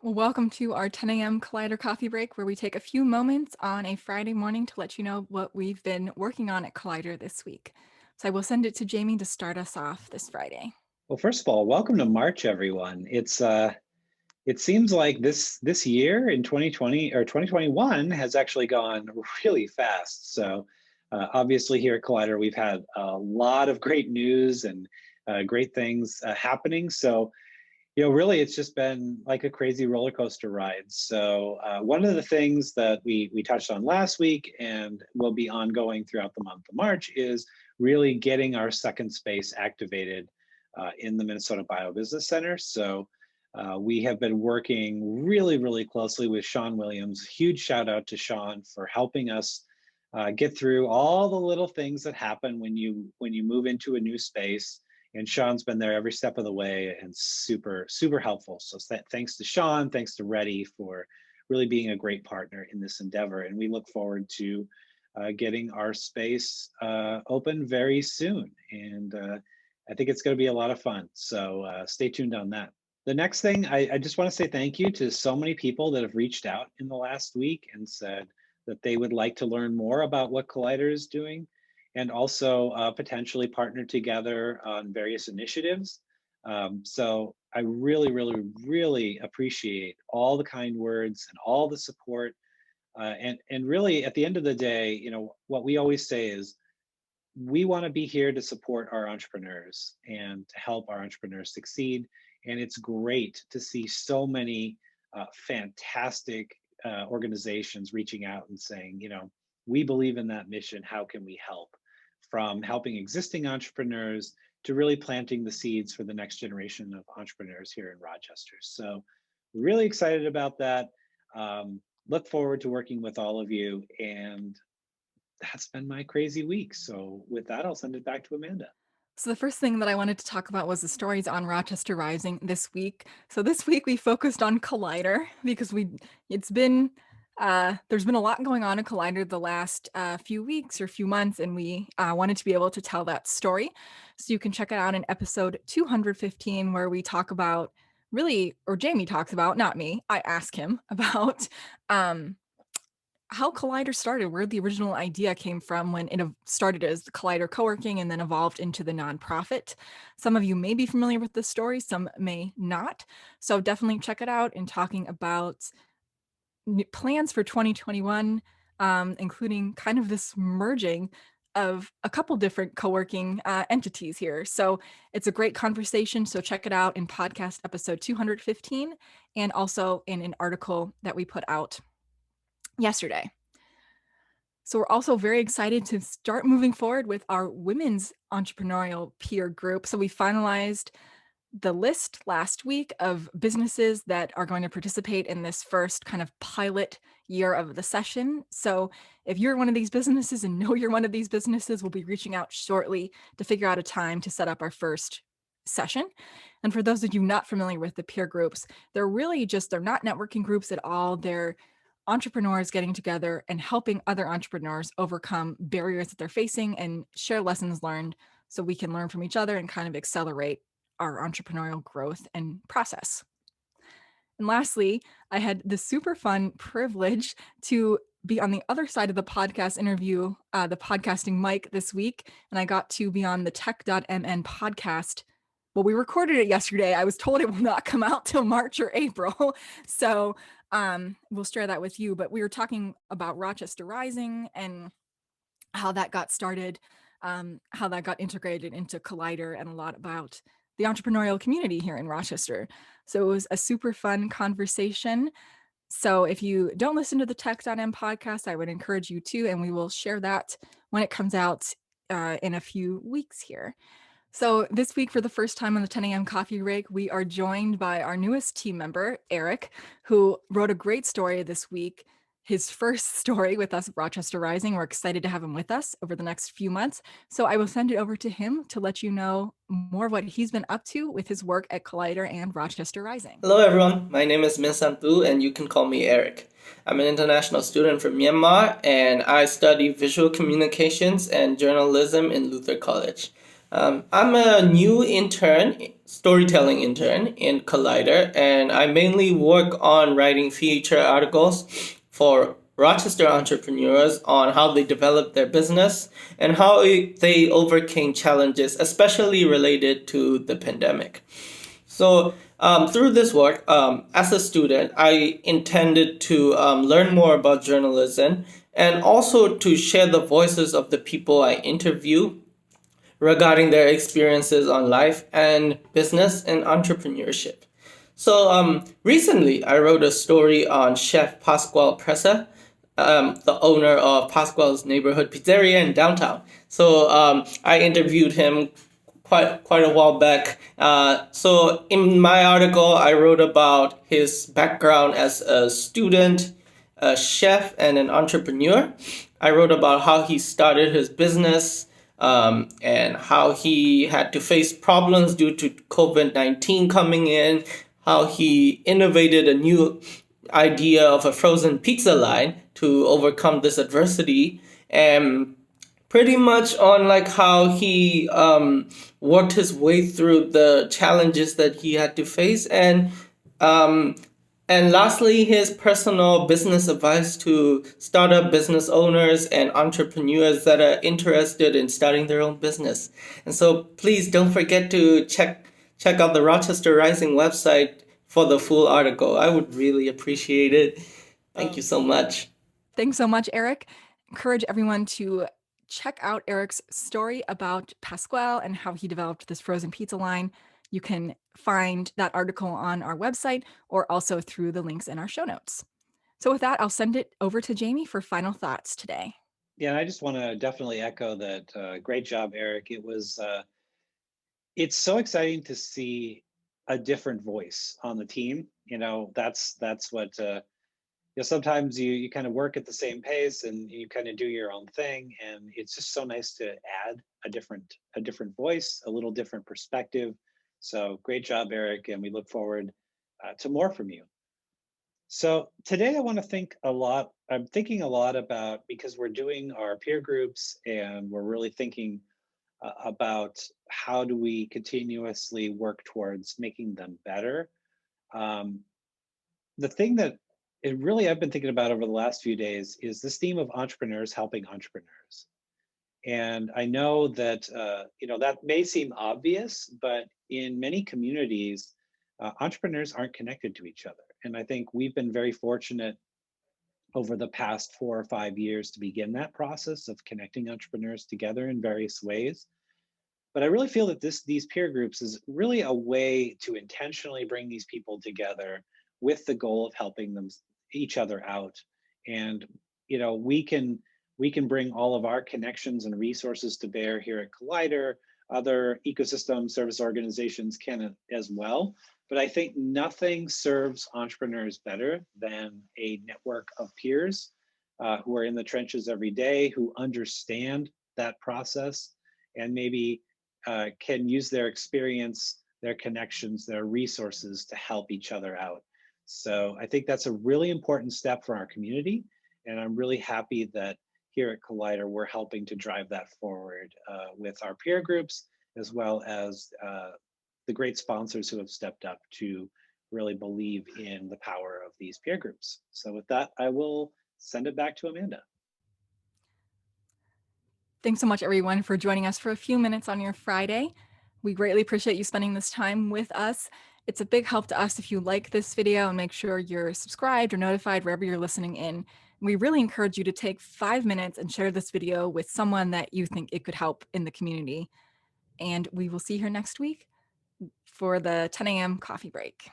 Well, welcome to our 10 a.m. Collider coffee break, where we take a few moments on a Friday morning to let you know what we've been working on at Collider this week. So I will send it to Jamie to start us off this Friday. Well, first of all, welcome to March, everyone. It seems like this year in 2020 or 2021 has actually gone really fast. So obviously here at Collider, we've had a lot of great news and great things happening. So really, it's just been like a crazy roller coaster ride. So one of the things that we touched on last week and will be ongoing throughout the month of March is really getting our second space activated in the Minnesota Biobusiness Center. So we have been working really, really closely with Sean Williams. Huge shout out to Sean for helping us get through all the little things that happen when you move into a new space. And Sean's been there every step of the way and super, super helpful. So thanks to Sean, thanks to Reddy for really being a great partner in this endeavor. And we look forward to getting our space open very soon. And I think it's going to be a lot of fun. So stay tuned on that. The next thing, I just want to say thank you to so many people that have reached out in the last week and said that they would like to learn more about what Collider is doing and also potentially partner together on various initiatives. So I really, really, really appreciate all the kind words and all the support. And really, at the end of the day, what we always say is we want to be here to support our entrepreneurs and to help our entrepreneurs succeed. And it's great to see so many fantastic organizations reaching out and saying, we believe in that mission. How can we help? From helping existing entrepreneurs to really planting the seeds for the next generation of entrepreneurs here in Rochester. So really excited about that. Look forward to working with all of you. And that's been my crazy week. So with that, I'll send it back to Amanda. So the first thing that I wanted to talk about was the stories on Rochester Rising this week. So this week we focused on Collider because there's been a lot going on in Collider the last few weeks or few months, and we wanted to be able to tell that story. So you can check it out in episode 215, where we talk about or Jamie talks about, not me, I ask him about how Collider started, where the original idea came from when it started as the Collider coworking and then evolved into the nonprofit. Some of you may be familiar with this story, some may not. So definitely check it out in talking about plans for 2021, including kind of this merging of a couple different co-working entities here. So it's a great conversation. So check it out in podcast episode 215 and also in an article that we put out yesterday. So we're also very excited to start moving forward with our women's entrepreneurial peer group. So we finalized the list last week of businesses that are going to participate in this first kind of pilot year of the session. So if you're one of these businesses and know you're one of these businesses, we'll be reaching out shortly to figure out a time to set up our first session. And for those of you not familiar with the peer groups, they're not networking groups at all. They're entrepreneurs getting together and helping other entrepreneurs overcome barriers that they're facing and share lessons learned so we can learn from each other and kind of accelerate our entrepreneurial growth and process. And lastly, I had the super fun privilege to be on the other side of the podcast interview, the podcasting mic this week, and I got to be on the tech.mn podcast. Well, we recorded it yesterday. I was told it will not come out till March or April. So we'll share that with you. But we were talking about Rochester Rising and how that got started, how that got integrated into Collider, and a lot about the entrepreneurial community here in Rochester. So it was a super fun conversation. So if you don't listen to the tech.m podcast, I would encourage you to, and we will share that when it comes out in a few weeks here. So this week, for the first time on the 10 a.m. coffee break, we are joined by our newest team member, Eric, who wrote a great story this week, his first story with us at Rochester Rising. We're excited to have him with us over the next few months. So I will send it over to him to let you know more of what he's been up to with his work at Collider and Rochester Rising. Hello everyone, my name is Min San Thu and you can call me Eric. I'm an international student from Myanmar and I study visual communications and journalism in Luther College. I'm a new intern, storytelling intern in Collider, and I mainly work on writing feature articles for Rochester entrepreneurs on how they developed their business and how they overcame challenges, especially related to the pandemic. So, through this work, as a student, I intended to learn more about journalism and also to share the voices of the people I interview regarding their experiences on life and business and entrepreneurship. So recently, I wrote a story on Chef Pasquale Pressa, the owner of Pasquale's neighborhood pizzeria in downtown. So I interviewed him quite a while back. So in my article, I wrote about his background as a student, a chef, and an entrepreneur. I wrote about how he started his business, and how he had to face problems due to COVID-19 coming in, how he innovated a new idea of a frozen pizza line to overcome this adversity, and pretty much on like how he worked his way through the challenges that he had to face, um, and lastly, his personal business advice to startup business owners and entrepreneurs that are interested in starting their own business. And so please don't forget to check out the Rochester Rising website for the full article. I would really appreciate it. Thank you so much. Thanks so much, Eric. Encourage everyone to check out Eric's story about Pasquale and how he developed this frozen pizza line. You can find that article on our website or also through the links in our show notes. So with that, I'll send it over to Jamie for final thoughts today. Yeah, and I just want to definitely echo that. Great job, Eric. It's so exciting to see a different voice on the team. That's what sometimes you kind of work at the same pace and you kind of do your own thing, and it's just so nice to add a different voice, a little different perspective. So great job, Eric, and we look forward to more from you. So today I want to think a lot. I'm thinking a lot about, because we're doing our peer groups and we're really thinking about how do we continuously work towards making them better. Um, the thing that it really I've been thinking about over the last few days is this theme of entrepreneurs helping entrepreneurs. And I know that that may seem obvious, but in many communities, entrepreneurs aren't connected to each other. And I think we've been very fortunate over the past 4 or 5 years to begin that process of connecting entrepreneurs together in various ways. But I really feel that these peer groups is really a way to intentionally bring these people together with the goal of helping them each other out. And we can bring all of our connections and resources to bear here at Collider. Other ecosystem service organizations can as well. But I think nothing serves entrepreneurs better than a network of peers who are in the trenches every day, who understand that process, and maybe can use their experience, their connections, their resources to help each other out. So I think that's a really important step for our community. And I'm really happy that here at Collider, we're helping to drive that forward with our peer groups, as well as the great sponsors who have stepped up to really believe in the power of these peer groups. So with that, I will send it back to Amanda. Thanks so much, everyone, for joining us for a few minutes on your Friday. We greatly appreciate you spending this time with us. It's a big help to us if you like this video, and make sure you're subscribed or notified wherever you're listening in. We really encourage you to take 5 minutes and share this video with someone that you think it could help in the community. And we will see you here next week for the 10 a.m. coffee break.